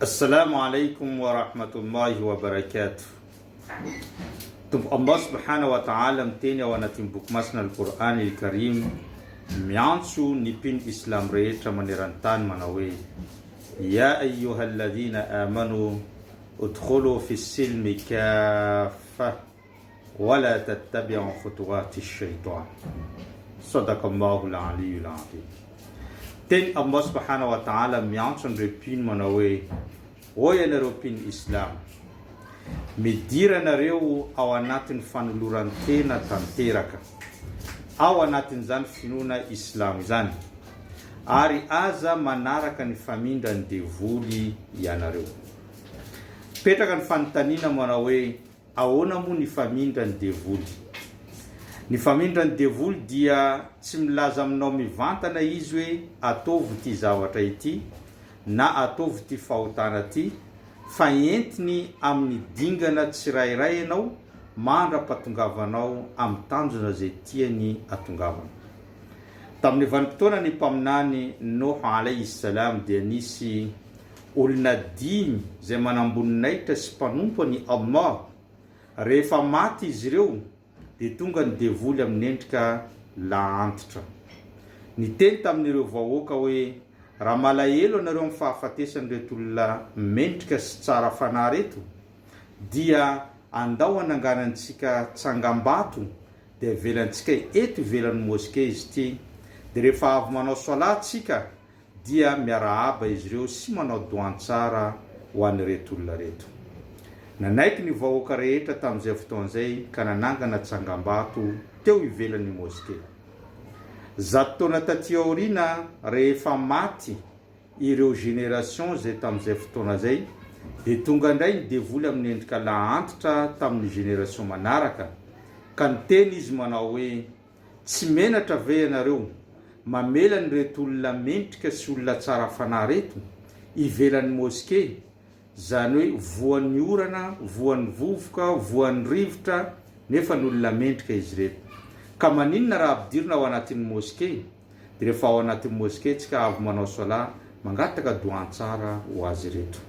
Assalamu alaikum wa rahmatullahi wa barakatuh. Allah subhanahu wa ta'ala miteny ao anatin'ny boky masina al-Qur'an al-Karim miantso ny mpino islam rehetra maneran-tany manao hoe: ya ayyuhalladhina amanu udkhulu fi silmi kaffa wala tattabi'u khutuwati shaitan. Sadaqallahu al-aliyyul azim. Teny Allah subhanahu wa ta'ala miantso an'ireo mpino manao hoe: oy anareo mpino islam, midira anareo ao anatin'ny fanoloran-tena tanteraka, ao anatin'izany finoana islam izany, ary aza manaraka ny famindra ny devoly ianareo. Petraka ny fanontaniana manao hoe: ahoana moa ny famindra ny devoly? Ny famindra ny devoly dia tsy milaza aminao mivantana izy hoe ataovy ity zavatra ity na ataovy ity fahotana ity, fa entiny amin'ny dingana tsirairay ianao mandra-pahatongavanao amin'ny tanjona zay tiany atongavana. Tamin'ny vanim-potoana ny mpaminany Nuh alayhi salam dia nisy olona dimy zay manamboninahitra sy mpanompo ny Allah. Rehefa maty izy ireo dia tonga ny devoly amin'ny endrika lahantitra. Ny teny tamin'ireo vahoaka hoe: raha malahelo anareo amin'ny fahafatesan'ireto olona mendrika sy tsara fanahy reto, dia andao ananganantsika tsangam-bato dia avelantsika eto ivelan'ny moské izy ity, dia rehefa avy manao soalatsika dia miarahaba izy ireo sy manao doantsara ho an'ireto olona reto. Nanaiky ny vahoaka rehetra tamin'izay fotoan'izay ka nanangana tsangam-bato teo ivelan'ny moské. Zato taona taty aoriana rehefa maty ireo génération zay tamin'izay fotoana zay, dia tonga indray ny devoly amin'ny endrika lahantitra tamin'ny génération manaraka, ka niteny izy manao hoe: tsy menatra ve ianareo mamela nyreto olona mendrika sy olona tsara fanahy reto ivelan'ny moské, zany hoe voan'ny orana, voan'ny vovoka, voan'ny rivotra, nefa ny olona mendrika izy reto. Ka maninona raha ampidirina ao anatin'ny moské? Dia rehefa ao anatin'ny moské tsika avy manao sola, mangataka doantsara ho azy reto.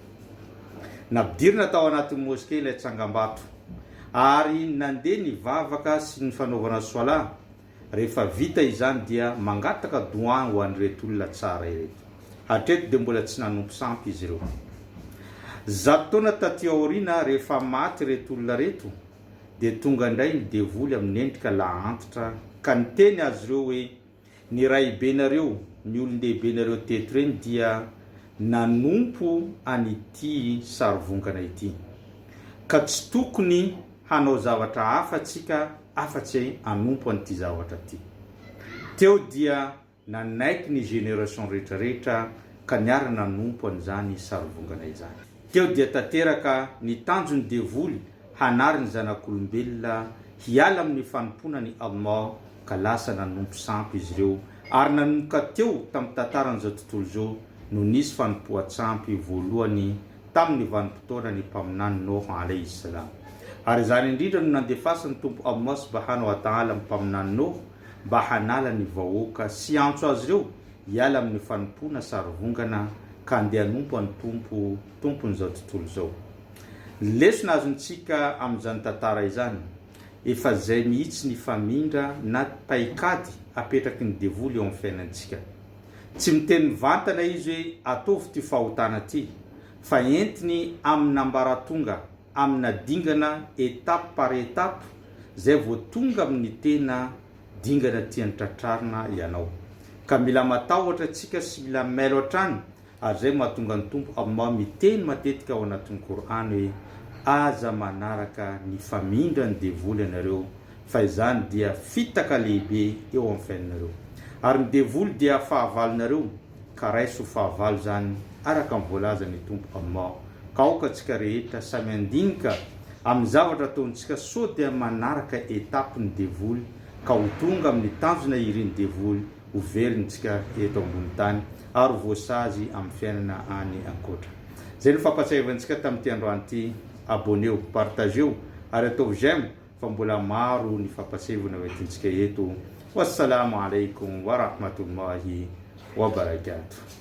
Nampidirina tao anatin'ny moské ilay tsangam-bato, ary nandeha ny vavaka sy ny fanaovana sola. Rehefa vita izany dia mangataka doan ho an'ireto olona tsara ireto. Hatreto dia mbola tsy nanompo sampy izy ireo. Zato taona taty aoriana rehefa maty reto olona reto, dia tonga indray ny devoly amin'ny endrika lahantitra, ka niteny azy ireo hoe: ny raibenareo, ny olon-dehibenareo teto reny dia nanompo an'ity sarivongana ity, ka tsy tokony hanao zavatra hafa tsika afa-tsy hanompo an'ity zavatra ity. Teo dia nanaiky ny génération rehetrarehetra ka niara nanompo an'izany sarivongana izany. Teo dia tanteraka ny tanjon'ny devoly hanary ny zanak'olombelona hiala amin'ny fanompona ny Allah, ka lasa nanompo sampy izy ireo, ary nanomboka teo tamin'ny tantaran'izao tontolo izao no nisy fanompoan-tsampy voalohany tamin'ny vanim-potoana ny mpaminany Nuh alayhi salam. Ary izany indrindra no nandefasan'ny tompo Allah subhanahu wa ta'ala mpaminany Nuh mba hanala ny vahoaka sy antso azy ireo hiala amin'ny fanompona sarivongana, ka andeha hanompo ny tompon'izao tontolo izao. Lesona azontsika amin'izany tantara izany, efa zay mihitsy ny famindra na paikady apetraky ny devoly eo amin'ny fiainantsika. Tsy miteny mivantana izy hoe ataovy ty fahotana ty, fa entiny amin'ny ambaratonga, amina dingana étape par étape, zay vao tonga amin'ny tena dingana tiany tratrarina ianao. Ka mila matahotra tsika sy mila mailo hatrany, ary zay mahatonga ny tompo Allah miteny matetika ao anatin'ny Qur'an hoe: aza manaraka ny famindra ny devoly ianareo, fa izany dia fitaka lehibe eo amin'ny fiainareo. Ary ny devoly dia fahavalonareo, ka raiso fahavalo zany araka ny voalazan'ny tompo Allah. Ka aoka tsika rehetra samy andinika amin'ny zavatra ataontsika sao dia manaraka etape ny devoly, ka ho tonga amin'ny tanjona irin'ny devoly ho velontsika eto ambony tany, ary voasazy amin'ny fiainana any ankoatra. Zay no fampatsiavantsika tamin'ity androany ity. Abonnez-vous, partagez-vous, ary ataovy j'aime fa mbola maro ny fampatsiavana hoentintsika eto. Wassalamu alaikum wa rahmatullahi wa barakatuh.